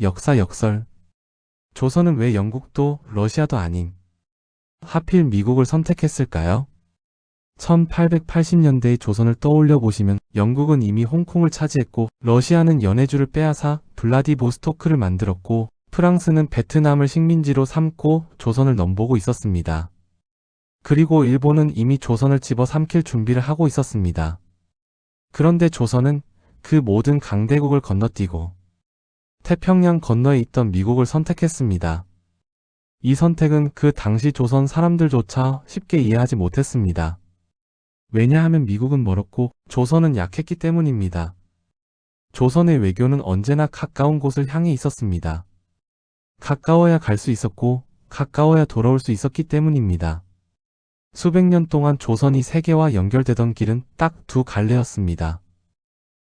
역사 역설. 조선은 왜 영국도 러시아도 아닌 하필 미국을 선택했을까요? 1880년대의 조선을 떠올려 보시면 영국은 이미 홍콩을 차지했고 러시아는 연해주를 빼앗아 블라디보스토크를 만들었고 프랑스는 베트남을 식민지로 삼고 조선을 넘보고 있었습니다. 그리고 일본은 이미 조선을 집어삼킬 준비를 하고 있었습니다. 그런데 조선은 그 모든 강대국을 건너뛰고 태평양 건너에 있던 미국을 선택했습니다. 이 선택은 그 당시 조선 사람들조차 쉽게 이해하지 못했습니다. 왜냐하면 미국은 멀었고 조선은 약했기 때문입니다. 조선의 외교는 언제나 가까운 곳을 향해 있었습니다. 가까워야 갈 수 있었고 가까워야 돌아올 수 있었기 때문입니다. 수백 년 동안 조선이 세계와 연결되던 길은 딱 두 갈래였습니다.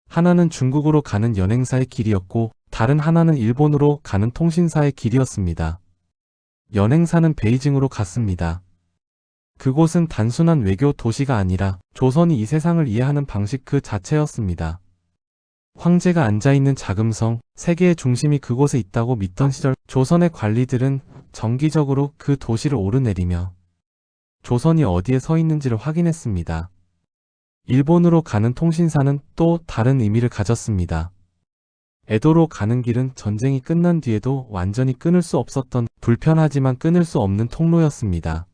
하나는 중국으로 가는 연행사의 길이었고 다른 하나는 일본으로 가는 통신사의 길이었습니다. 연행사는 베이징으로 갔습니다. 그곳은 단순한 외교 도시가 아니라 조선이 이 세상을 이해하는 방식 그 자체였습니다. 황제가 앉아있는 자금성, 세계의 중심이 그곳에 있다고 믿던 시절 조선의 관리들은 정기적으로 그 도시를 오르내리며 조선이 어디에 서 있는지를 확인했습니다. 일본으로 가는 통신사는 또 다른 의미를 가졌습니다. 에도로 가는 길은 전쟁이 끝난 뒤에도 완전히 끊을 수 없었던 불편하지만 끊을 수 없는 통로였습니다.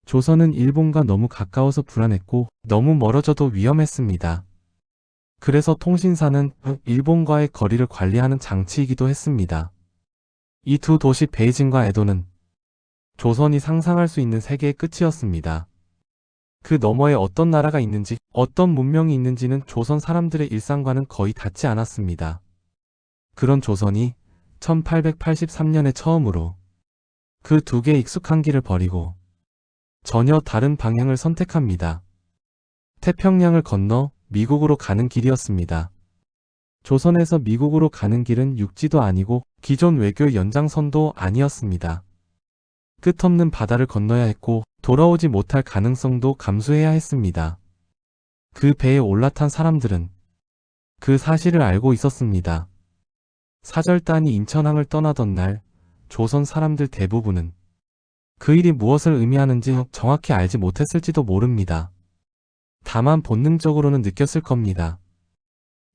조선은 일본과 너무 가까워서 불안했고 너무 멀어져도 위험했습니다. 그래서 통신사는 일본과의 거리를 관리하는 장치이기도 했습니다. 이 두 도시 베이징과 에도는 조선이 상상할 수 있는 세계의 끝이었습니다. 그 너머에 어떤 나라가 있는지, 어떤 문명이 있는지는 조선 사람들의 일상과는 거의 닿지 않았습니다. 그런 조선이 1883년에 처음으로 그 두 개의 익숙한 길을 버리고 전혀 다른 방향을 선택합니다. 태평양을 건너 미국으로 가는 길이었습니다. 조선에서 미국으로 가는 길은 육지도 아니고 기존 외교의 연장선도 아니었습니다. 끝없는 바다를 건너야 했고 돌아오지 못할 가능성도 감수해야 했습니다. 그 배에 올라탄 사람들은 그 사실을 알고 있었습니다. 사절단이 인천항을 떠나던 날 조선 사람들 대부분은 그 일이 무엇을 의미하는지 정확히 알지 못했을지도 모릅니다. 다만 본능적으로는 느꼈을 겁니다.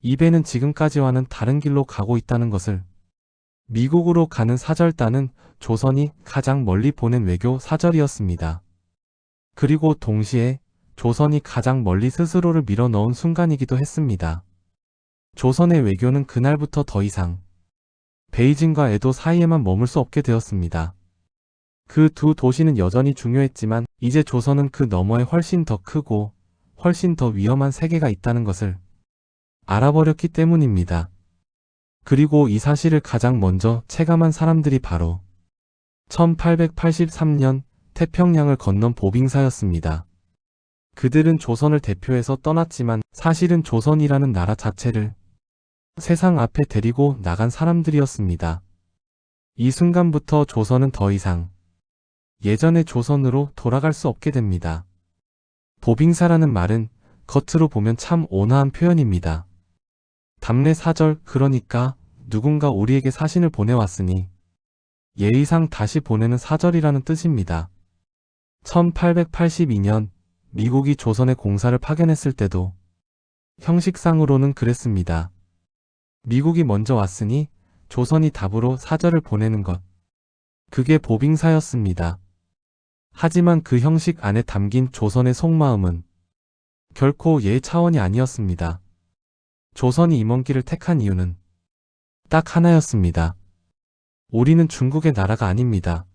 이 배는 지금까지와는 다른 길로 가고 있다는 것을. 미국으로 가는 사절단은 조선이 가장 멀리 보낸 외교 사절이었습니다. 그리고 동시에 조선이 가장 멀리 스스로를 밀어넣은 순간이기도 했습니다. 조선의 외교는 그날부터 더 이상 베이징과 에도 사이에만 머물 수 없게 되었습니다. 그 두 도시는 여전히 중요했지만 이제 조선은 그 너머에 훨씬 더 크고 훨씬 더 위험한 세계가 있다는 것을 알아버렸기 때문입니다. 그리고 이 사실을 가장 먼저 체감한 사람들이 바로 1883년 태평양을 건넌 보빙사였습니다. 그들은 조선을 대표해서 떠났지만 사실은 조선이라는 나라 자체를 세상 앞에 데리고 나간 사람들이었습니다. 이 순간부터 조선은 더 이상 예전의 조선으로 돌아갈 수 없게 됩니다. 보빙사라는 말은 겉으로 보면 참 온화한 표현입니다. 답례 사절, 그러니까 누군가 우리에게 사신을 보내왔으니 예의상 다시 보내는 사절이라는 뜻입니다. 1882년 미국이 조선에 공사를 파견했을 때도 형식상으로는 그랬습니다. 미국이 먼저 왔으니 조선이 답으로 사절을 보내는 것. 그게 보빙사였습니다. 하지만 그 형식 안에 담긴 조선의 속마음은 결코 예의 차원이 아니었습니다. 조선이 임원 길을 택한 이유는 딱 하나였습니다. 우리는 중국의 나라가 아닙니다.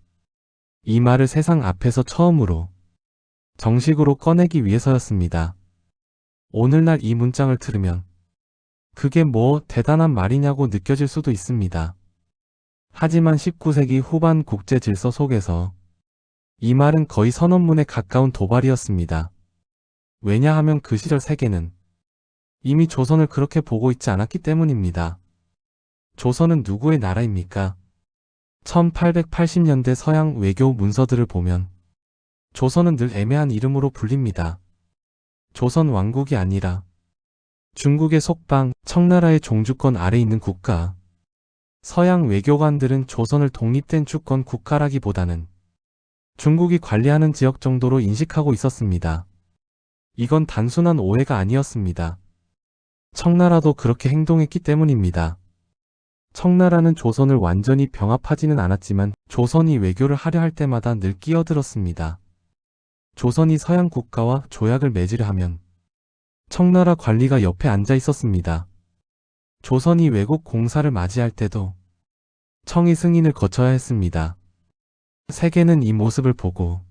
이 말을 세상 앞에서 처음으로 정식으로 꺼내기 위해서였습니다. 오늘날 이 문장을 들으면 그게 뭐 대단한 말이냐고 느껴질 수도 있습니다. 하지만 19세기 후반 국제 질서 속에서 이 말은 거의 선언문에 가까운 도발이었습니다. 왜냐하면 그 시절 세계는 이미 조선을 그렇게 보고 있지 않았기 때문입니다. 조선은 누구의 나라입니까? 1880년대 서양 외교 문서들을 보면 조선은 늘 애매한 이름으로 불립니다. 조선 왕국이 아니라 중국의 속방, 청나라의 종주권 아래 있는 국가, 서양 외교관들은 조선을 독립된 주권 국가라기보다는 중국이 관리하는 지역 정도로 인식하고 있었습니다. 이건 단순한 오해가 아니었습니다. 청나라도 그렇게 행동했기 때문입니다. 청나라는 조선을 완전히 병합하지는 않았지만 조선이 외교를 하려 할 때마다 늘 끼어들었습니다. 조선이 서양 국가와 조약을 맺으려 하면 청나라 관리가 옆에 앉아 있었습니다. 조선이 외국 공사를 맞이할 때도 청이 승인을 거쳐야 했습니다. 세계는 이 모습을 보고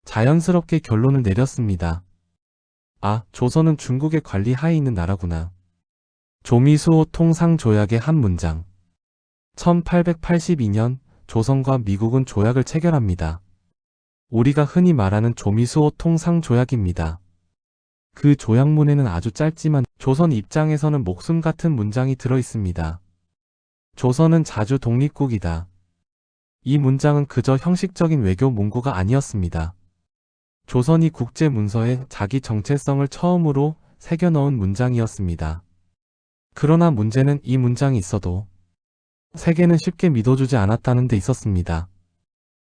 자연스럽게 결론을 내렸습니다. 아, 조선은 중국의 관리 하에 있는 나라구나. 조미수호 통상조약의 한 문장. 1882년 조선과 미국은 조약을 체결합니다. 우리가 흔히 말하는 조미수호 통상조약입니다. 그 조약문에는 아주 짧지만 조선 입장에서는 목숨 같은 문장이 들어 있습니다. 조선은 자주 독립국이다. 이 문장은 그저 형식적인 외교 문구가 아니었습니다. 조선이 국제 문서에 자기 정체성을 처음으로 새겨 넣은 문장이었습니다. 그러나 문제는 이 문장이 있어도 세계는 쉽게 믿어주지 않았다는 데 있었습니다.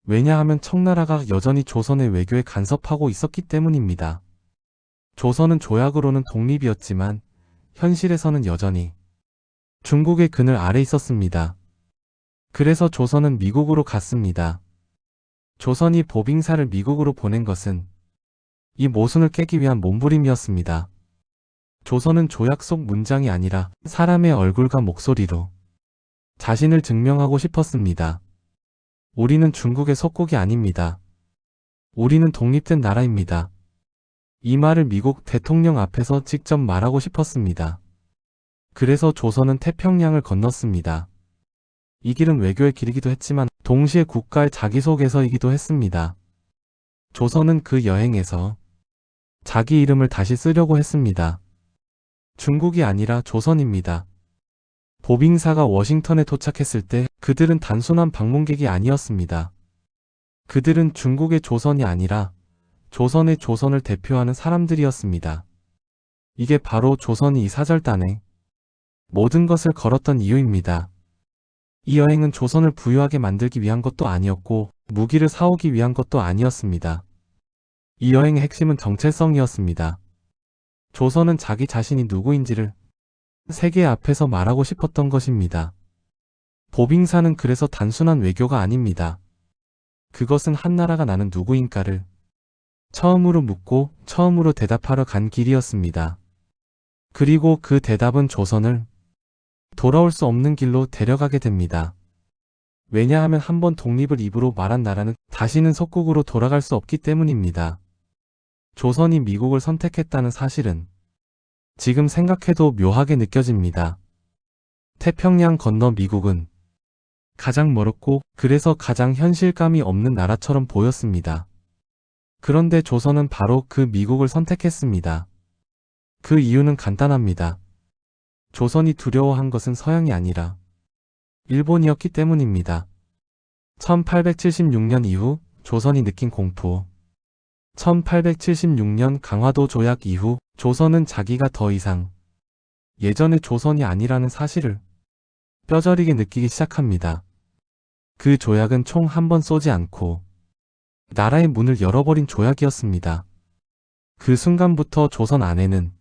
왜냐하면 청나라가 여전히 조선의 외교에 간섭하고 있었기 때문입니다. 조선은 조약으로는 독립이었지만 현실에서는 여전히 중국의 그늘 아래 있었습니다. 그래서 조선은 미국으로 갔습니다. 조선이 보빙사를 미국으로 보낸 것은 이 모순을 깨기 위한 몸부림이었습니다. 조선은 조약 속 문장이 아니라 사람의 얼굴과 목소리로 자신을 증명하고 싶었습니다. 우리는 중국의 속국이 아닙니다. 우리는 독립된 나라입니다. 이 말을 미국 대통령 앞에서 직접 말하고 싶었습니다. 그래서 조선은 태평양을 건넜습니다. 이 길은 외교의 길이기도 했지만 동시에 국가의 자기소개서이기도 했습니다. 조선은 그 여행에서 자기 이름을 다시 쓰려고 했습니다. 중국이 아니라 조선입니다. 보빙사가 워싱턴에 도착했을 때 그들은 단순한 방문객이 아니었습니다. 그들은 중국의 조선이 아니라 조선의 조선을 대표하는 사람들이었습니다. 이게 바로 조선이 이 사절단에 모든 것을 걸었던 이유입니다. 이 여행은 조선을 부유하게 만들기 위한 것도 아니었고 무기를 사오기 위한 것도 아니었습니다. 이 여행의 핵심은 정체성이었습니다. 조선은 자기 자신이 누구인지를 세계 앞에서 말하고 싶었던 것입니다. 보빙사는 그래서 단순한 외교가 아닙니다. 그것은 한 나라가 나는 누구인가를 처음으로 묻고 처음으로 대답하러 간 길이었습니다. 그리고 그 대답은 조선을 돌아올 수 없는 길로 데려가게 됩니다. 왜냐하면 한번 독립을 입으로 말한 나라는 다시는 속국으로 돌아갈 수 없기 때문입니다. 조선이 미국을 선택했다는 사실은 지금 생각해도 묘하게 느껴집니다. 태평양 건너 미국은 가장 멀었고 그래서 가장 현실감이 없는 나라처럼 보였습니다. 그런데 조선은 바로 그 미국을 선택했습니다. 그 이유는 간단합니다. 조선이 두려워한 것은 서양이 아니라 일본이었기 때문입니다. 1876년 이후 조선이 느낀 공포. 1876년 강화도 조약 이후 조선은 자기가 더 이상 예전의 조선이 아니라는 사실을 뼈저리게 느끼기 시작합니다. 그 조약은 총 한 번 쏘지 않고 나라의 문을 열어버린 조약이었습니다. 그 순간부터 조선 안에는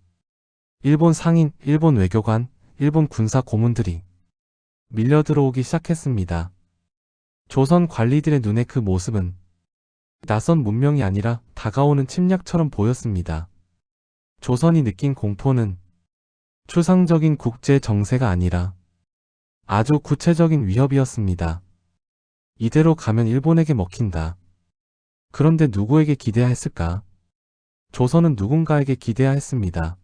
일본 상인, 일본 외교관, 일본 군사 고문들이 밀려 들어오기 시작했습니다. 조선 관리들의 눈에 그 모습은 낯선 문명이 아니라 다가오는 침략처럼 보였습니다. 조선이 느낀 공포는 추상적인 국제 정세가 아니라 아주 구체적인 위협이었습니다. 이대로 가면 일본에게 먹힌다. 그런데 누구에게 기대야 했을까? 조선은 누군가에게 기대야 했습니다.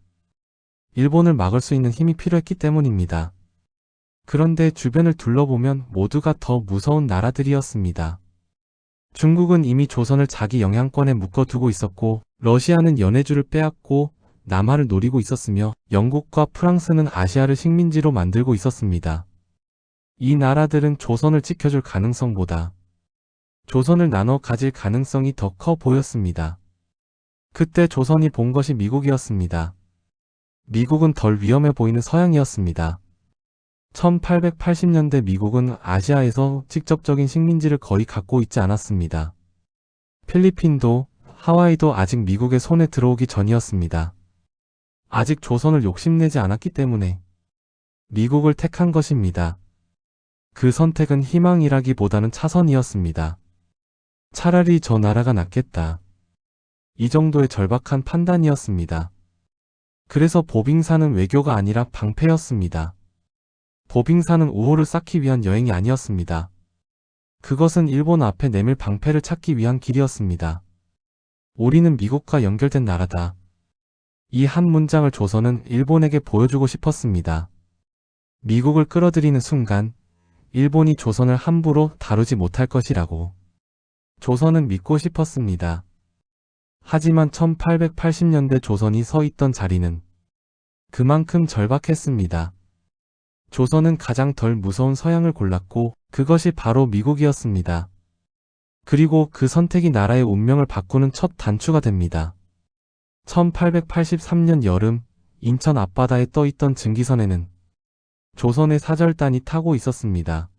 일본을 막을 수 있는 힘이 필요했기 때문입니다. 그런데 주변을 둘러보면 모두가 더 무서운 나라들이었습니다. 중국은 이미 조선을 자기 영향권에 묶어두고 있었고 러시아는 연해주를 빼앗고 남하를 노리고 있었으며 영국과 프랑스는 아시아를 식민지로 만들고 있었습니다. 이 나라들은 조선을 지켜줄 가능성보다 조선을 나눠 가질 가능성이 더 커 보였습니다. 그때 조선이 본 것이 미국이었습니다. 미국은 덜 위험해 보이는 서양이었습니다. 1880년대 미국은 아시아에서 직접적인 식민지를 거의 갖고 있지 않았습니다. 필리핀도 하와이도 아직 미국의 손에 들어오기 전이었습니다. 아직 조선을 욕심내지 않았기 때문에 미국을 택한 것입니다. 그 선택은 희망이라기보다는 차선이었습니다. 차라리 저 나라가 낫겠다. 이 정도의 절박한 판단이었습니다. 그래서 보빙사는 외교가 아니라 방패였습니다. 보빙사는 우호를 쌓기 위한 여행이 아니었습니다. 그것은 일본 앞에 내밀 방패를 찾기 위한 길이었습니다. 우리는 미국과 연결된 나라다. 이 한 문장을 조선은 일본에게 보여주고 싶었습니다. 미국을 끌어들이는 순간 일본이 조선을 함부로 다루지 못할 것이라고 조선은 믿고 싶었습니다. 하지만 1880년대 조선이 서 있던 자리는 그만큼 절박했습니다. 조선은 가장 덜 무서운 서양을 골랐고 그것이 바로 미국이었습니다. 그리고 그 선택이 나라의 운명을 바꾸는 첫 단추가 됩니다. 1883년 여름 인천 앞바다에 떠있던 증기선에는 조선의 사절단이 타고 있었습니다.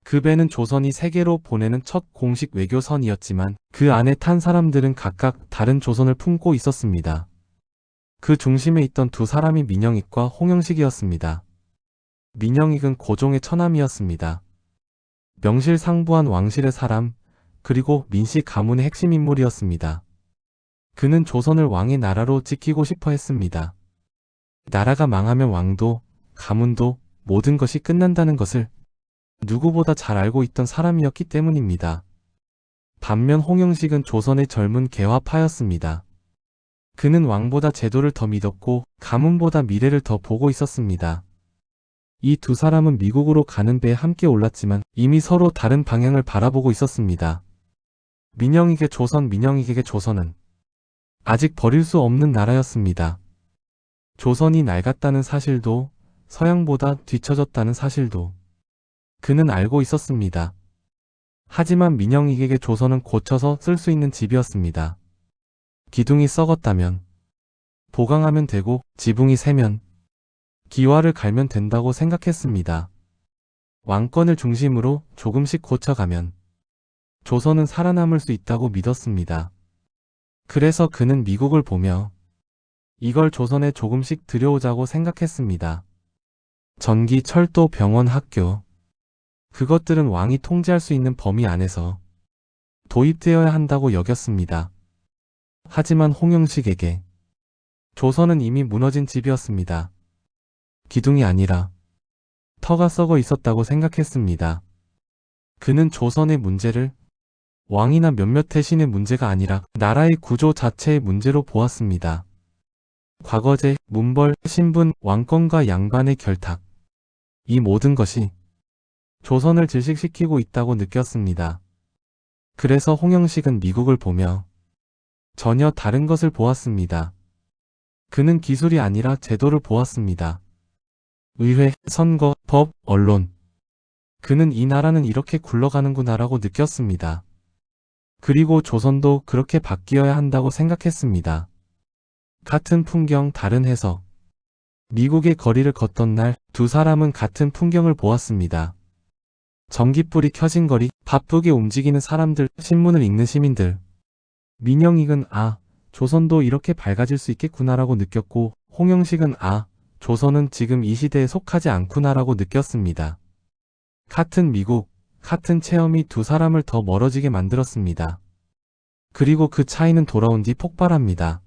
그 배는 조선이 세계로 보내는 첫 공식 외교선이었지만 그 안에 탄 사람들은 각각 다른 조선을 품고 있었습니다. 그 중심에 있던 두 사람이 민영익과 홍영식이었습니다. 민영익은 고종의 처남이었습니다. 명실상부한 왕실의 사람, 그리고 민씨 가문의 핵심 인물이었습니다. 그는 조선을 왕의 나라로 지키고 싶어 했습니다. 나라가 망하면 왕도, 가문도 모든 것이 끝난다는 것을 누구보다 잘 알고 있던 사람이었기 때문입니다. 반면 홍영식은 조선의 젊은 개화파였습니다. 그는 왕보다 제도를 더 믿었고 가문보다 미래를 더 보고 있었습니다. 이 두 사람은 미국으로 가는 배에 함께 올랐지만 이미 서로 다른 방향을 바라보고 있었습니다. 민영익의 조선, 민영익에게 조선은 아직 버릴 수 없는 나라였습니다. 조선이 낡았다는 사실도 서양보다 뒤처졌다는 사실도 그는 알고 있었습니다. 하지만 민영익에게 조선은 고쳐서 쓸 수 있는 집이었습니다. 기둥이 썩었다면 보강하면 되고 지붕이 새면 기와를 갈면 된다고 생각했습니다. 왕권을 중심으로 조금씩 고쳐가면 조선은 살아남을 수 있다고 믿었습니다. 그래서 그는 미국을 보며 이걸 조선에 조금씩 들여오자고 생각했습니다. 전기, 철도, 병원, 학교 그것들은 왕이 통제할 수 있는 범위 안에서 도입되어야 한다고 여겼습니다. 하지만 홍영식에게 조선은 이미 무너진 집이었습니다. 기둥이 아니라 터가 썩어 있었다고 생각했습니다. 그는 조선의 문제를 왕이나 몇몇 대신의 문제가 아니라 나라의 구조 자체의 문제로 보았습니다. 과거제, 문벌, 신분, 왕권과 양반의 결탁 이 모든 것이 조선을 질식시키고 있다고 느꼈습니다. 그래서 홍영식은 미국을 보며 전혀 다른 것을 보았습니다. 그는 기술이 아니라 제도를 보았습니다. 의회, 선거, 법, 언론. 그는 이 나라는 이렇게 굴러가는구나라고 느꼈습니다. 그리고 조선도 그렇게 바뀌어야 한다고 생각했습니다. 같은 풍경, 다른 해석. 미국의 거리를 걷던 날 두 사람은 같은 풍경을 보았습니다. 전깃불이 켜진 거리, 바쁘게 움직이는 사람들, 신문을 읽는 시민들. 민영익은 조선도 이렇게 밝아질 수 있겠구나라고 느꼈고 홍영식은 조선은 지금 이 시대에 속하지 않구나라고 느꼈습니다. 같은 미국, 같은 체험이 두 사람을 더 멀어지게 만들었습니다. 그리고 그 차이는 돌아온 뒤 폭발합니다.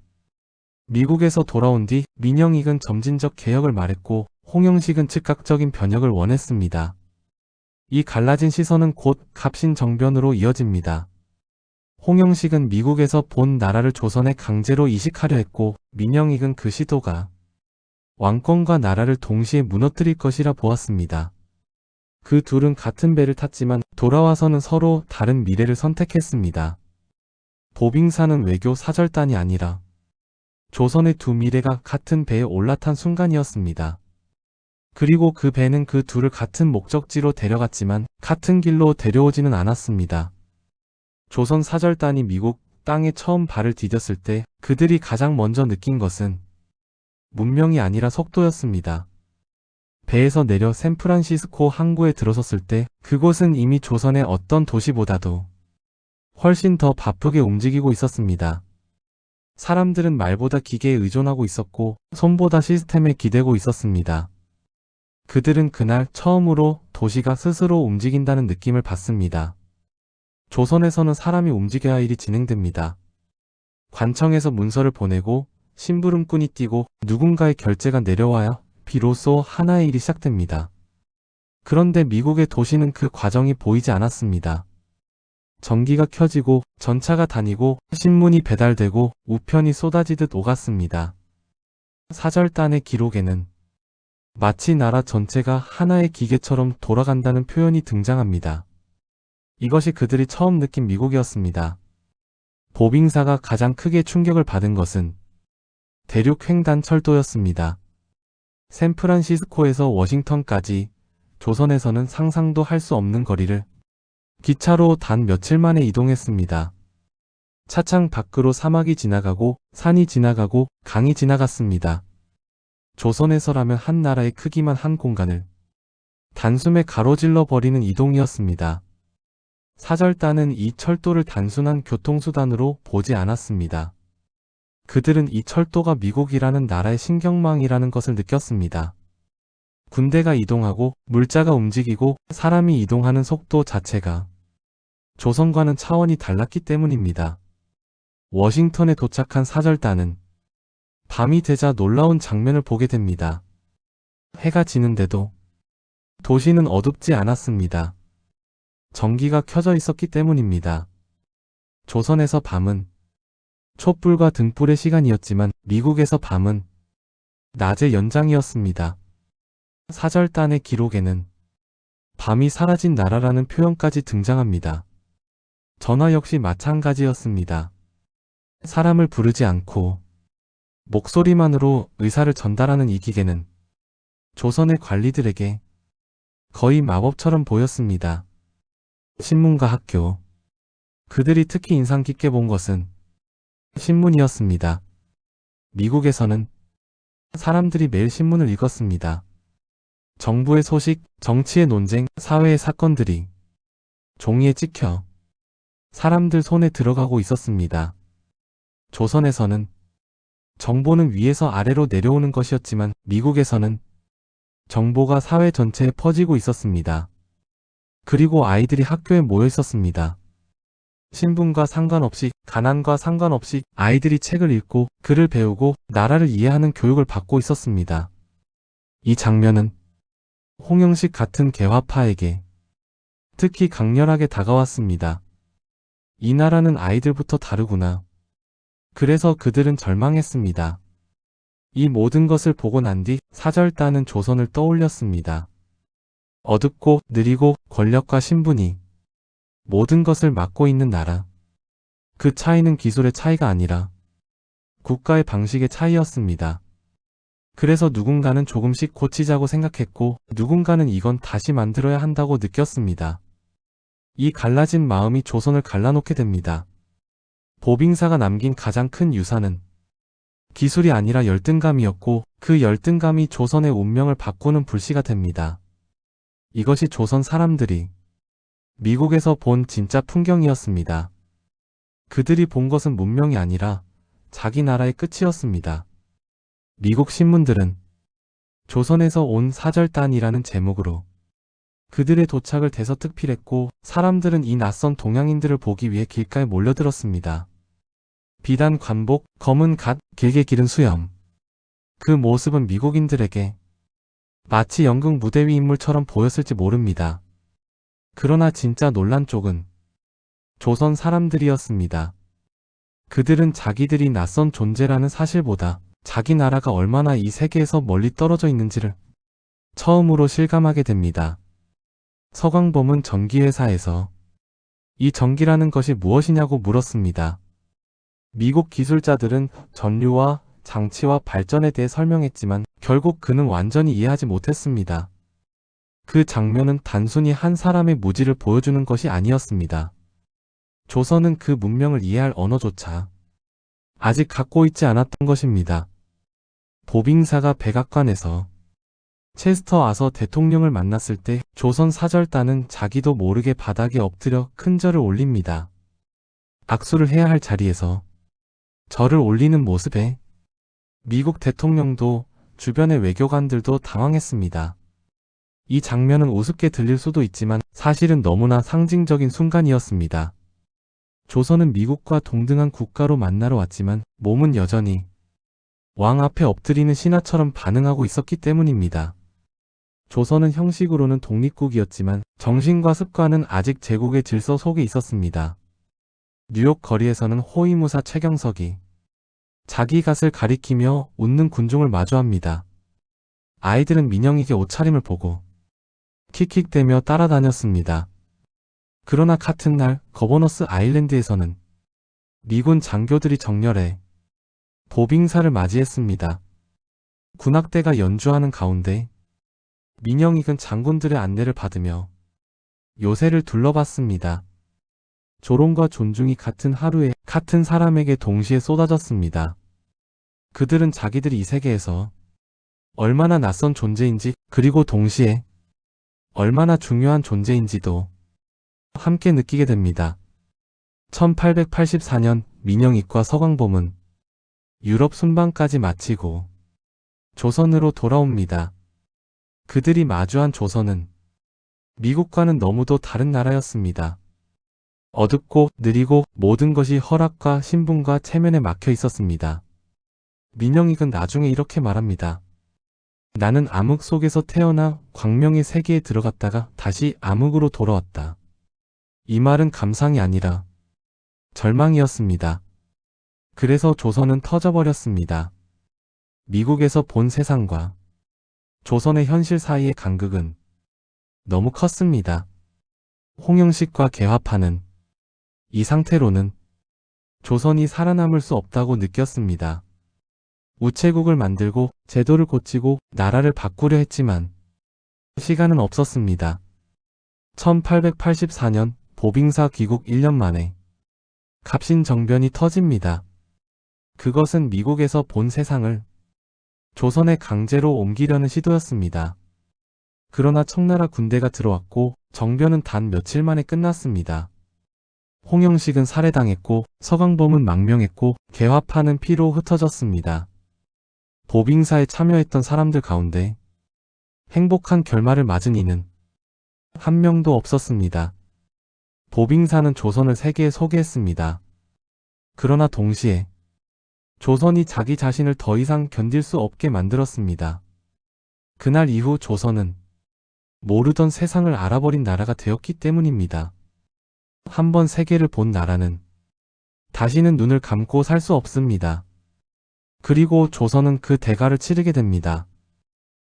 미국에서 돌아온 뒤 민영익은 점진적 개혁을 말했고 홍영식은 즉각적인 변혁을 원했습니다. 이 갈라진 시선은 곧 갑신정변으로 이어집니다. 홍영식은 미국에서 본 나라를 조선에 강제로 이식하려 했고 민영익은 그 시도가 왕권과 나라를 동시에 무너뜨릴 것이라 보았습니다. 그 둘은 같은 배를 탔지만 돌아와서는 서로 다른 미래를 선택했습니다. 보빙사는 외교 사절단이 아니라 조선의 두 미래가 같은 배에 올라탄 순간이었습니다. 그리고 그 배는 그 둘을 같은 목적지로 데려갔지만 같은 길로 데려오지는 않았습니다. 조선 사절단이 미국 땅에 처음 발을 디뎠을 때 그들이 가장 먼저 느낀 것은 문명이 아니라 속도였습니다. 배에서 내려 샌프란시스코 항구에 들어섰을 때 그곳은 이미 조선의 어떤 도시보다도 훨씬 더 바쁘게 움직이고 있었습니다. 사람들은 말보다 기계에 의존하고 있었고 손보다 시스템에 기대고 있었습니다. 그들은 그날 처음으로 도시가 스스로 움직인다는 느낌을 받습니다. 조선에서는 사람이 움직여야 일이 진행됩니다. 관청에서 문서를 보내고 심부름꾼이 뛰고 누군가의 결제가 내려와야 비로소 하나의 일이 시작됩니다. 그런데 미국의 도시는 그 과정이 보이지 않았습니다. 전기가 켜지고 전차가 다니고 신문이 배달되고 우편이 쏟아지듯 오갔습니다. 사절단의 기록에는 마치 나라 전체가 하나의 기계처럼 돌아간다는 표현이 등장합니다. 이것이 그들이 처음 느낀 미국이었습니다. 보빙사가 가장 크게 충격을 받은 것은 대륙 횡단 철도였습니다. 샌프란시스코에서 워싱턴까지 조선에서는 상상도 할 수 없는 거리를 기차로 단 며칠 만에 이동했습니다. 차창 밖으로 사막이 지나가고 산이 지나가고 강이 지나갔습니다. 조선에서라면 한 나라의 크기만 한 공간을 단숨에 가로질러 버리는 이동이었습니다. 사절단은 이 철도를 단순한 교통수단으로 보지 않았습니다. 그들은 이 철도가 미국이라는 나라의 신경망이라는 것을 느꼈습니다. 군대가 이동하고 물자가 움직이고 사람이 이동하는 속도 자체가 조선과는 차원이 달랐기 때문입니다. 워싱턴에 도착한 사절단은 밤이 되자 놀라운 장면을 보게 됩니다. 해가 지는데도 도시는 어둡지 않았습니다. 전기가 켜져 있었기 때문입니다. 조선에서 밤은 촛불과 등불의 시간이었지만 미국에서 밤은 낮의 연장이었습니다. 사절단의 기록에는 밤이 사라진 나라라는 표현까지 등장합니다. 전화 역시 마찬가지였습니다. 사람을 부르지 않고 목소리만으로 의사를 전달하는 이 기계는 조선의 관리들에게 거의 마법처럼 보였습니다. 신문과 학교. 그들이 특히 인상 깊게 본 것은 신문이었습니다. 미국에서는 사람들이 매일 신문을 읽었습니다. 정부의 소식, 정치의 논쟁, 사회의 사건들이 종이에 찍혀 사람들 손에 들어가고 있었습니다. 조선에서는 정보는 위에서 아래로 내려오는 것이었지만 미국에서는 정보가 사회 전체에 퍼지고 있었습니다. 그리고 아이들이 학교에 모여 있었습니다. 신분과 상관없이, 가난과 상관없이 아이들이 책을 읽고 글을 배우고 나라를 이해하는 교육을 받고 있었습니다. 이 장면은 홍영식 같은 개화파에게 특히 강렬하게 다가왔습니다. 이 나라는 아이들부터 다르구나. 그래서 그들은 절망했습니다. 이 모든 것을 보고 난 뒤 사절단은 조선을 떠올렸습니다. 어둡고 느리고 권력과 신분이 모든 것을 맡고 있는 나라. 그 차이는 기술의 차이가 아니라 국가의 방식의 차이였습니다. 그래서 누군가는 조금씩 고치자고 생각했고 누군가는 이건 다시 만들어야 한다고 느꼈습니다. 이 갈라진 마음이 조선을 갈라놓게 됩니다. 보빙사가 남긴 가장 큰 유산은 기술이 아니라 열등감이었고 그 열등감이 조선의 운명을 바꾸는 불씨가 됩니다. 이것이 조선 사람들이 미국에서 본 진짜 풍경이었습니다. 그들이 본 것은 문명이 아니라 자기 나라의 끝이었습니다. 미국 신문들은 조선에서 온 사절단이라는 제목으로 그들의 도착을 대서특필했고 사람들은 이 낯선 동양인들을 보기 위해 길가에 몰려들었습니다. 비단 관복, 검은 갓, 길게 기른 수염. 그 모습은 미국인들에게 마치 연극 무대 위 인물처럼 보였을지 모릅니다. 그러나 진짜 놀란 쪽은 조선 사람들이었습니다. 그들은 자기들이 낯선 존재라는 사실보다 자기 나라가 얼마나 이 세계에서 멀리 떨어져 있는지를 처음으로 실감하게 됩니다. 서광범은 전기회사에서 이 전기라는 것이 무엇이냐고 물었습니다. 미국 기술자들은 전류와 장치와 발전에 대해 설명했지만 결국 그는 완전히 이해하지 못했습니다. 그 장면은 단순히 한 사람의 무지를 보여주는 것이 아니었습니다. 조선은 그 문명을 이해할 언어조차 아직 갖고 있지 않았던 것입니다. 보빙사가 백악관에서 체스터 아서 대통령을 만났을 때 조선 사절단은 자기도 모르게 바닥에 엎드려 큰 절을 올립니다. 악수를 해야 할 자리에서 절을 올리는 모습에 미국 대통령도 주변의 외교관들도 당황했습니다. 이 장면은 우습게 들릴 수도 있지만 사실은 너무나 상징적인 순간이었습니다. 조선은 미국과 동등한 국가로 만나러 왔지만 몸은 여전히 왕 앞에 엎드리는 신하처럼 반응하고 있었기 때문입니다. 조선은 형식으로는 독립국이었지만 정신과 습관은 아직 제국의 질서 속에 있었습니다. 뉴욕 거리에서는 호위무사 최경석이 자기 갓을 가리키며 웃는 군중을 마주합니다. 아이들은 민영에게 옷차림을 보고 킥킥대며 따라다녔습니다. 그러나 같은 날 거버너스 아일랜드에서는 미군 장교들이 정렬해 보빙사를 맞이했습니다. 군악대가 연주하는 가운데 민영익은 장군들의 안내를 받으며 요새를 둘러봤습니다. 조롱과 존중이 같은 하루에 같은 사람에게 동시에 쏟아졌습니다. 그들은 자기들이 이 세계에서 얼마나 낯선 존재인지 그리고 동시에 얼마나 중요한 존재인지도 함께 느끼게 됩니다. 1884년 민영익과 서광범은 유럽 순방까지 마치고 조선으로 돌아옵니다. 그들이 마주한 조선은 미국과는 너무도 다른 나라였습니다. 어둡고 느리고 모든 것이 허락과 신분과 체면에 막혀 있었습니다. 민영익은 나중에 이렇게 말합니다. 나는 암흑 속에서 태어나 광명의 세계에 들어갔다가 다시 암흑으로 돌아왔다. 이 말은 감상이 아니라 절망이었습니다. 그래서 조선은 터져버렸습니다. 미국에서 본 세상과 조선의 현실 사이의 간극은 너무 컸습니다. 홍영식과 개화파는 이 상태로는 조선이 살아남을 수 없다고 느꼈습니다. 우체국을 만들고 제도를 고치고 나라를 바꾸려 했지만 시간은 없었습니다. 1884년 보빙사 귀국 1년 만에 갑신정변이 터집니다. 그것은 미국에서 본 세상을 조선에 강제로 옮기려는 시도였습니다. 그러나 청나라 군대가 들어왔고 정변은 단 며칠 만에 끝났습니다. 홍영식은 살해당했고 서광범은 망명했고 개화파는 피로 흩어졌습니다. 보빙사에 참여했던 사람들 가운데 행복한 결말을 맞은 이는 한 명도 없었습니다. 보빙사는 조선을 세계에 소개했습니다. 그러나 동시에 조선이 자기 자신을 더 이상 견딜 수 없게 만들었습니다. 그날 이후 조선은 모르던 세상을 알아버린 나라가 되었기 때문입니다. 한번 세계를 본 나라는 다시는 눈을 감고 살 수 없습니다. 그리고 조선은 그 대가를 치르게 됩니다.